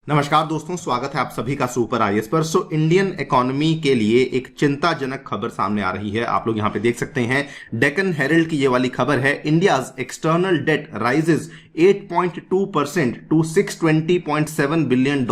नमस्कार दोस्तों, स्वागत है आप सभी का सुपर आईएएस पर। इंडियन इकोनॉमी के लिए एक चिंताजनक खबर सामने आ रही है। आप लोग यहां पे देख सकते हैं, डेक्कन हेरल्ड की ये वाली खबर है। India's external debt rises 8.2% to $620.7 billion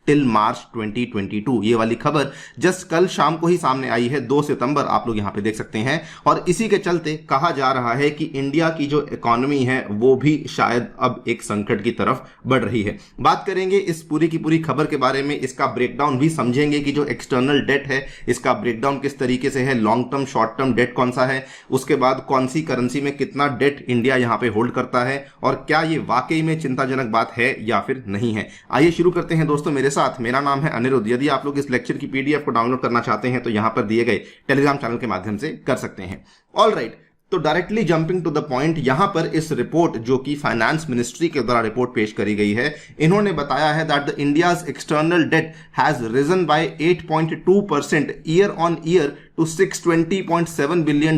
till March 2022। ये वाली खबर जस्ट कल शाम को ही सामने आई है, 2 सितंबर। आप लोग यहां पे देख सकते हैं, और इसी के चलते कहा जा रहा है कि इंडिया की जो इकोनॉमी है वो भी शायद अब एक संकट की तरफ बढ़ रही है। बात करेंगे इस पूरी की पूरी खबर के बारे में, इसका ब्रेकडाउन भी समझेंगे कि जो एक्सटर्नल डेट है इसका ब्रेकडाउन किस तरीके से है, long term short term debt कौन सा है, उसके बाद कौन सी करेंसी में कितना डेट इंडिया यहां पे होल्ड करता है, और क्या ये वाकई में चिंताजनक बात है या फिर नहीं है। आइए शुरू करते हैं दोस्तों मेरे साथ। मेरा नाम है अनिरुद्ध। यदि आप लोग इस लेक्चर की पीडीएफ को डाउनलोड करना चाहते हैं तो यहां पर दिए गए टेलीग्राम चैनल के माध्यम से कर सकते हैं। ऑल राइट, तो directly jumping to the point, यहां पर इस रिपोर्ट जो कि फाइनेंस मिनिस्ट्री के द्वारा रिपोर्ट पेश करी गई है, इन्होंने बताया है that the India's external debt has risen by 8.2% year on year to $620.7 billion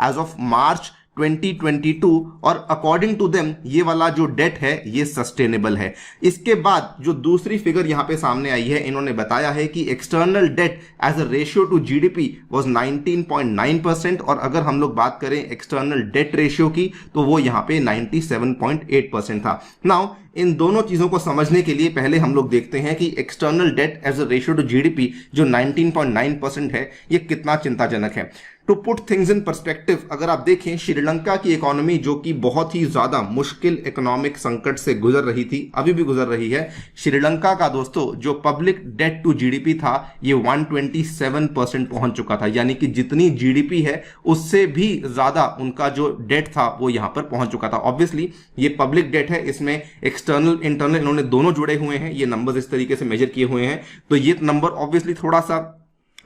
as of March 2022, और अकॉर्डिंग टू देम ये वाला जो डेट है ये सस्टेनेबल है। इसके बाद जो दूसरी फिगर यहां पे सामने आई है, इन्होंने बताया है कि external debt as a ratio to GDP was 19.9%, और अगर हम लोग बात करें एक्सटर्नल डेट रेशियो की तो वो यहां पे 97.8% था। नाउ इन दोनों चीजों को समझने के लिए पहले हम लोग देखते हैं कि external debt as a ratio to GDP जो 19.9% है ये कितना चिंताजनक है। To put things in perspective, अगर आप देखें श्रीलंका की इकोनॉमी जो कि बहुत ही ज्यादा मुश्किल इकोनॉमिक संकट से गुजर रही थी, अभी भी गुजर रही है, श्रीलंका का दोस्तों जो पब्लिक डेट टू जीडीपी था ये 127% पहुंच चुका था। यानी कि जितनी जीडीपी है उससे भी ज्यादा उनका जो डेट था वो यहां पर पहुंच चुका था। ऑब्वियसली ये पब्लिक डेट है, इसमें एक्सटर्नल इंटरनल इन्होंने दोनों जुड़े हुए हैं, ये नंबर्स इस तरीके से मेजर किए हुए हैं, तो ये नंबर ऑब्वियसली थोड़ा सा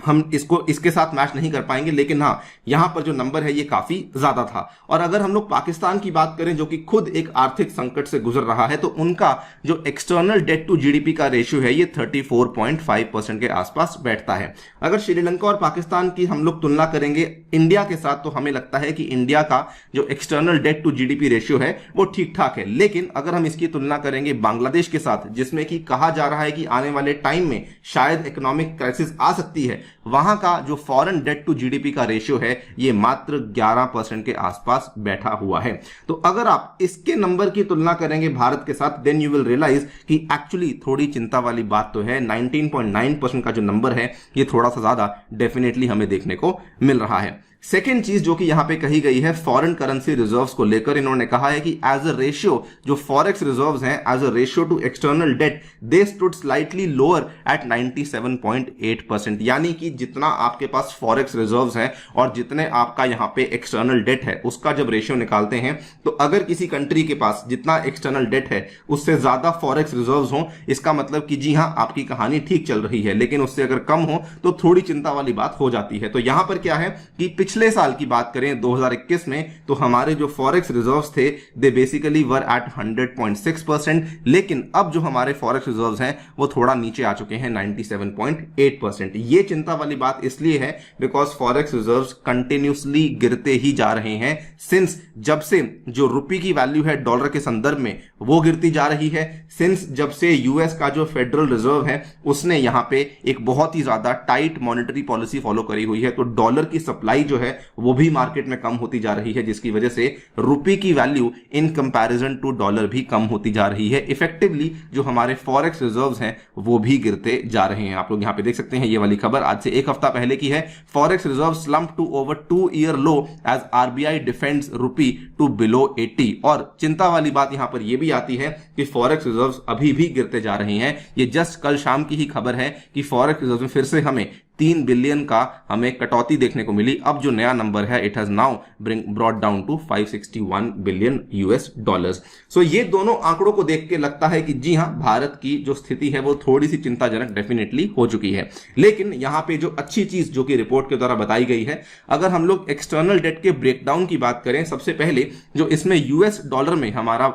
हम इसको इसके साथ मैच नहीं कर पाएंगे, लेकिन हाँ यहां पर जो नंबर है ये काफी ज्यादा था। और अगर हम लोग पाकिस्तान की बात करें जो कि खुद एक आर्थिक संकट से गुजर रहा है, तो उनका जो एक्सटर्नल डेट टू जीडीपी का रेशियो है ये 34.5% के आसपास बैठता है। अगर श्रीलंका और पाकिस्तान की हम लोग तुलना करेंगे इंडिया के साथ, तो हमें लगता है कि इंडिया का जो external debt to GDP ratio है वो ठीक ठाक है। लेकिन अगर हम इसकी तुलना करेंगे बांग्लादेश के साथ, जिसमें कि कहा जा रहा है कि आने वाले टाइम में शायद इकोनॉमिक क्राइसिस आ सकती है, वहां का जो फॉरेन डेट टू जीडीपी का रेशियो है ये मात्र 11% के आसपास बैठा हुआ है। तो अगर आप इसके नंबर की तुलना करेंगे भारत के साथ, देन यू विल रियलाइज कि एक्चुअली थोड़ी चिंता वाली बात तो है। 19.9% का जो नंबर है ये थोड़ा सा ज्यादा डेफिनेटली हमें देखने को मिल रहा है। सेकेंड चीज जो कि यहां पे कही गई है फॉरेन करेंसी रिजर्व्स को लेकर, इन्होंने कहा है कि एज अ रेशियो जो फॉरेक्स रिजर्व्स हैं as a ratio to external debt they stood slightly lower at 97.8%। यानी कि जितना आपके पास फॉरेक्स रिजर्व्स हैं और जितने आपका यहां पे एक्सटर्नल डेट है उसका जब रेशियो निकालते हैं, तो अगर किसी कंट्री के पास जितना एक्सटर्नल डेट है उससे ज्यादा फॉरेक्स रिजर्व्स हो, इसका मतलब कि जी हां आपकी कहानी ठीक चल रही है। लेकिन उससे अगर कम हो तो थोड़ी चिंता वाली बात हो जाती है। तो यहां पर क्या है कि पिछले साल की बात करें 2021 में, तो हमारे जो फॉरेक्स रिजर्व्स थे दे बेसिकली वर एट 100.6%, लेकिन अब जो हमारे फॉरेक्स रिजर्व्स हैं वो थोड़ा नीचे आ चुके हैं 97.8%। ये चिंता वाली बात इसलिए है बिकॉज फॉरेक्स रिजर्व्स कंटिन्यूसली गिरते ही जा रहे हैं सिंस जब से जो रुपये की वैल्यू है डॉलर के संदर्भ में वो गिरती जा रही है, सिंस जब से यूएस का जो फेडरल रिजर्व है उसने यहां पे एक बहुत ही ज्यादा टाइट मॉनेटरी पॉलिसी फॉलो करी हुई है, तो डॉलर की सप्लाई जो है वो भी मार्केट में कम होती जा रही है, जिसकी वजह से रुपये की value in comparison to dollar भी कम होती जा रही है। इफेक्टिवली जो हमारे फॉरेक्स रिजर्व्स हैं वो भी गिरते जा रहे हैं। आप लोग यहां पे देख सकते हैं, ये वाली खबर आज से एक हफ्ता पहले की है। Forex reserve slump to over 2 year low as RBI defends rupee to below 80। और चिंता वाली बात यहां पर यह भी आती है कि फॉरेक्स रिजर्व्स अभी भी गिरते जा रहे हैं। ये जस्ट कल शाम की ही खबर है कि फॉरेक्स रिजर्व में फिर से हमें 3 बिलियन का हमें कटौती देखने को मिली। अब जो नया नंबर है it has now brought down to 561 billion US dollars. So ये दोनों आंकड़ों को देख के लगता है कि जी हां भारत की जो स्थिति है वो थोड़ी सी चिंताजनक डेफिनेटली हो चुकी है। लेकिन यहां पे जो अच्छी चीज जो कि रिपोर्ट के द्वारा बताई गई है, अगर हम लोग एक्सटर्नल डेट के ब्रेकडाउन की बात करें, सबसे पहले जो इसमें यूएस डॉलर में हमारा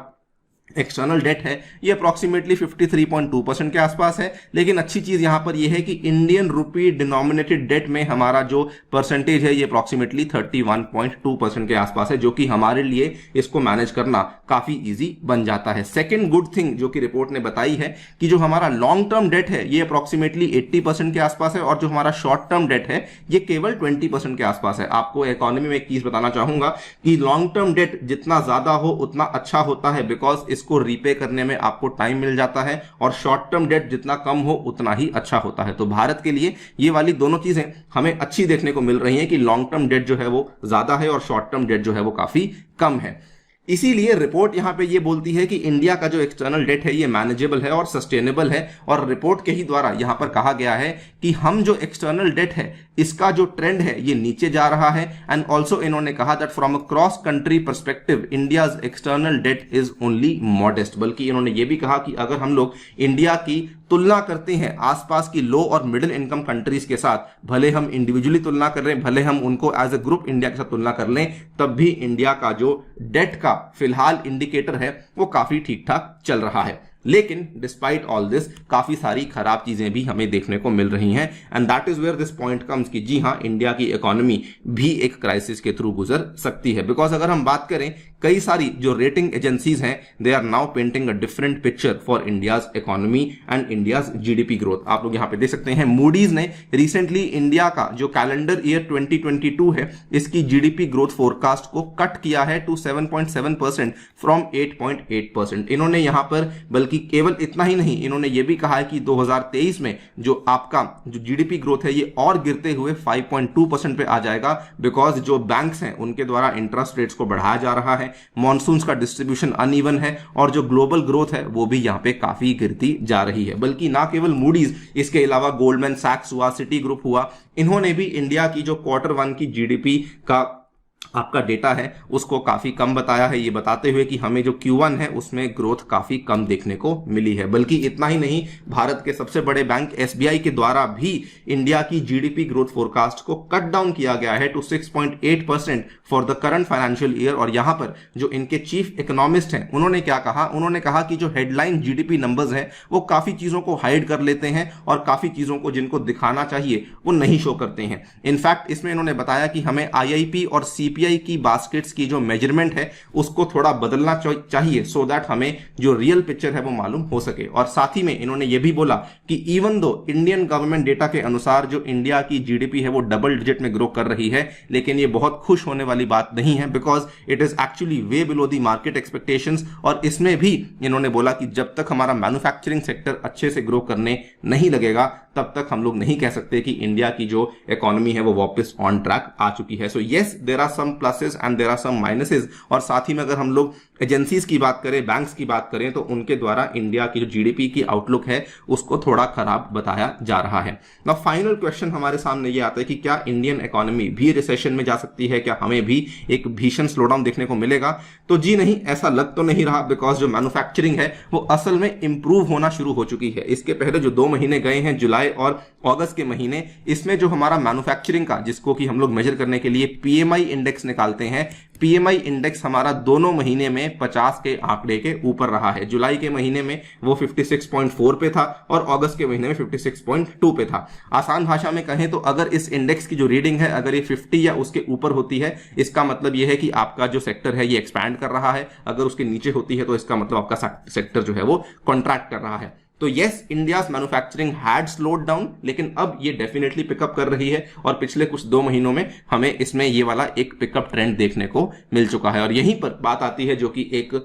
एक्सटर्नल डेट है ये अप्रॉक्सीमेटली 53.2% के आसपास है। लेकिन अच्छी चीज यहां पर ये है कि इंडियन रुपी डिनोमिनेटेड डेट में हमारा जो परसेंटेज है ये अप्रॉक्सीमेटली 31.2% के आसपास है, जो कि हमारे लिए इसको मैनेज करना काफी इजी बन जाता है। सेकेंड गुड थिंग जो कि रिपोर्ट ने बताई है कि जो हमारा लॉन्ग टर्म डेट है ये अप्रॉक्सीमेटली 80% के आसपास है और जो हमारा शॉर्ट टर्म डेट है ये केवल 20% के आसपास है। आपको इकोनॉमी में एक चीज बताना चाहूंगा कि लॉन्ग टर्म डेट जितना ज्यादा हो उतना अच्छा होता है, बिकॉज को रीपे करने में आपको टाइम मिल जाता है, और शॉर्ट टर्म डेट जितना कम हो उतना ही अच्छा होता है। तो भारत के लिए ये वाली दोनों चीजें हमें अच्छी देखने को मिल रही हैं कि लॉन्ग टर्म डेट जो है वो ज्यादा है और शॉर्ट टर्म डेट जो है वो काफी कम है। इसीलिए रिपोर्ट यहां पे ये बोलती है कि इंडिया का जो एक्सटर्नल डेट है ये मैनेजेबल है और सस्टेनेबल है, और रिपोर्ट के ही द्वारा यहां पर कहा गया है कि हम जो एक्सटर्नल डेट है इसका जो ट्रेंड है ये नीचे जा रहा है। एंड ऑल्सो इन्होंने कहा that from a cross country perspective India's external date is only modest. बल्कि इन्होंने ये भी कहा कि अगर हम लोग इंडिया की तुलना करते हैं आसपास की लो और मिडिल इनकम कंट्रीज के साथ, भले हम इंडिविजुअली तुलना कर रहे हैं, भले हम उनको एज ए ग्रुप इंडिया के साथ तुलना कर लें, तब भी इंडिया का जो डेट का फिलहाल इंडिकेटर है वो काफी ठीक ठाक चल रहा है। लेकिन डिस्पाइट ऑल दिस काफी सारी खराब चीजें भी हमें देखने को मिल रही हैं, and that is where this point comes कि जी हां, इंडिया की इकोनॉमी भी एक क्राइसिस के थ्रू गुजर सकती है। बिकॉज अगर हम बात करें, कई सारी जो रेटिंग एजेंसीज हैं they are now painting a different picture for India's economy and India's GDP growth. आप लोग यहां पे देख सकते हैं मूडीज ने रिसेंटली इंडिया का जो कैलेंडर ईयर 2022 है इसकी जीडीपी ग्रोथ फोरकास्ट को कट किया है टू 7.7% फ्रॉम 8.8%। इन्होंने यहां पर बल्कि केवल इतना ही नहीं, इन्होंने यह भी कहा है कि 2023 में जो आपका जो जीडीपी ग्रोथ है ये और गिरते हुए 5.2% पे आ जाएगा, बिकॉज जो बैंक्स हैं उनके द्वारा इंटरेस्ट रेट्स को बढ़ाया जा रहा है, मॉनसून्स का डिस्ट्रीब्यूशन अनइवन है, और जो ग्लोबल ग्रोथ है वो भी यहां पे काफी गिरती जा रही है। बल्कि ना केवल मूडीज, इसके अलावा गोल्डमैन सैक्स हुआ, सिटी ग्रुप हुआ, इन्होंने भी इंडिया की जो Q1 की जीडीपी का आपका डेटा है उसको काफी कम बताया है, ये बताते हुए कि हमें जो Q1 है उसमें ग्रोथ काफी कम देखने को मिली है। बल्कि इतना ही नहीं, भारत के सबसे बड़े बैंक SBI के द्वारा भी इंडिया की जीडीपी ग्रोथ फोरकास्ट को कट डाउन किया गया है to 6.8% for the current financial year. और यहां पर जो इनके चीफ इकोनॉमिस्ट हैं उन्होंने क्या कहा, उन्होंने कहा कि जो हेडलाइन जीडीपी नंबर्स हैं वो काफी चीजों को हाइड कर लेते हैं और काफी चीजों को जिनको दिखाना चाहिए वो नहीं शो करते हैं। इनफैक्ट इसमें इन्होंने बताया कि हमें IIP और CPI की बास्केट्स की जो मेजरमेंट है उसको थोड़ा बदलना चाहिए, सो दैट हमें जो रियल पिक्चर है वो मालूम हो सके। और साथ ही में इन्होंने ये भी बोला कि even though Indian government data के अनुसार जो इंडिया की जीडीपी है वो डबल डिजिट में ग्रो कर रही है, लेकिन ये बहुत खुश होने वाली बात नहीं है, because it is actually way below the market expectations. और इसमें भी इन्होंने बोला कि जब तक हमारा मैन्युफैक्चरिंग सेक्टर अच्छे से ग्रो करने नहीं लगेगा तब तक हम लोग नहीं कह सकते कि इंडिया की जो इकोनॉमी है वो वापस ऑन ट्रैक आ चुकी है। So yes, there are some pluses and there are some minuses. और साथ ही में अगर हम लोग एजेंसीज की बात करें, बैंक्स की बात करें, तो उनके द्वारा इंडिया की जो जीडीपी की आउटलुक है उसको थोड़ा खराब बताया जा रहा है। नाउ फाइनल क्वेश्चन हमारे सामने ये आता है कि क्या इंडियन इकोनॉमी भी रिसेशन में जा सकती है, क्या हमें भी एक भीषण स्लोडाउन देखने को मिलेगा? तो जी नहीं, ऐसा लग तो नहीं रहा, बिकॉज जो मैन्युफैक्चरिंग है वो असल में इंप्रूव होना शुरू हो चुकी है। इसके पहले जो 2 महीने गए हैं, जुलाई और अगस्त के महीने, इसमें जो हमारा मैन्युफैक्चरिंग का, जिसको कि हम लोग मेजर करने के लिए PMI इंडेक्स निकालते हैं, PMI इंडेक्स हमारा दोनों महीने में 50 के आंकड़े के ऊपर रहा है। जुलाई के महीने में वो 56.4 पे था और अगस्त के महीने में 56.2 पे था। आसान भाषा में कहें तो अगर इस इंडेक्स की जो रीडिंग है अगर ये 50 या उसके ऊपर होती है, इसका मतलब ये है कि आपका जो सेक्टर है ये एक्सपैंड कर रहा है। अगर उसके नीचे होती है तो इसका मतलब आपका सेक्टर जो है वो कॉन्ट्रैक्ट कर रहा है। तो yes, India's manufacturing had slowed down, लेकिन अब ये डेफिनेटली पिकअप कर रही है और पिछले कुछ 2 महीनों में हमें इसमें ये वाला एक पिकअप ट्रेंड देखने को मिल चुका है। और यहीं पर बात आती है जो कि एक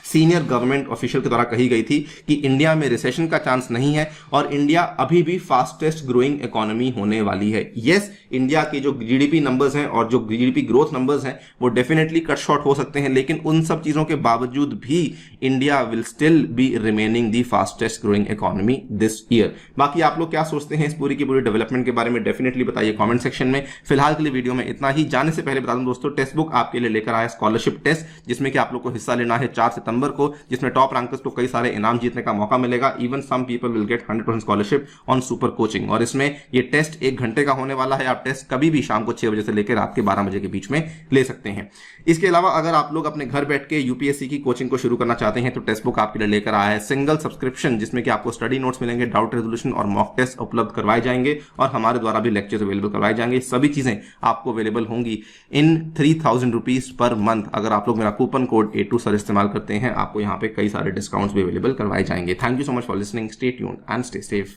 सीनियर गवर्नमेंट ऑफिशियल के द्वारा कही गई थी कि इंडिया में रिसेशन का चांस नहीं है और इंडिया अभी भी फास्टेस्ट ग्रोइंग इकोनॉमी होने वाली है। यस, इंडिया के जो जीडीपी नंबर्स हैं और जो जीडीपी ग्रोथ नंबर्स हैं वो डेफिनेटली कट शॉर्ट हो सकते हैं, लेकिन उन सब चीजों के बावजूद भी India will still be remaining the fastest growing economy this year. बाकी आप लोग क्या सोचते हैं इस पूरी की पूरी डेवलपमेंट के बारे में, डेफिनेटली बताइए कमेंट सेक्शन में। फिलहाल के लिए वीडियो में इतना ही। जाने से पहले बता दूं दोस्तों, टेक्स्ट बुक आपके लिए लेकर आया स्कॉलरशिप टेस्ट, जिसमें कि आप लोग को हिस्सा लेना है 4 सितंबर को, जिसमें टॉप रैंकर्स को कई सारे इनाम जीतने का मौका मिलेगा। Even some people will get 100% scholarship on super coaching. और इसमें ये टेस्ट 1 घंटे का होने वाला है। आप टेस्ट कभी भी शाम को 6 बजे से लेकर रात के 12 बजे के बीच में ले सकते हैं। इसके अलावा अगर आप लोग अपने घर बैठ के यूपीएससी की कोचिंग को शुरू करना चाहते हैं तो टेक्स्ट बुक आपके लिए लेकर आया है सिंगल सब्सक्रिप्शन, जिसमें कि आपको स्टडी नोट्स मिलेंगे, डाउट रेजोल्यूशन और मॉक टेस्ट उपलब्ध करवाए जाएंगे और हमारे द्वारा भी लेक्चर्स अवेलेबल करवाए जाएंगे। सभी चीजें आपको अवेलेबल होंगी इन 3000 रुपीज पर मंथ। अगर आप लोग मेरा कूपन कोड A2 सर इस्तेमाल करते हैं, आपको यहाँ पे कई सारे डिस्काउंट्स भी अवेलेबल करवाए जाएंगे। Thank you so much for listening, stay tuned and stay safe.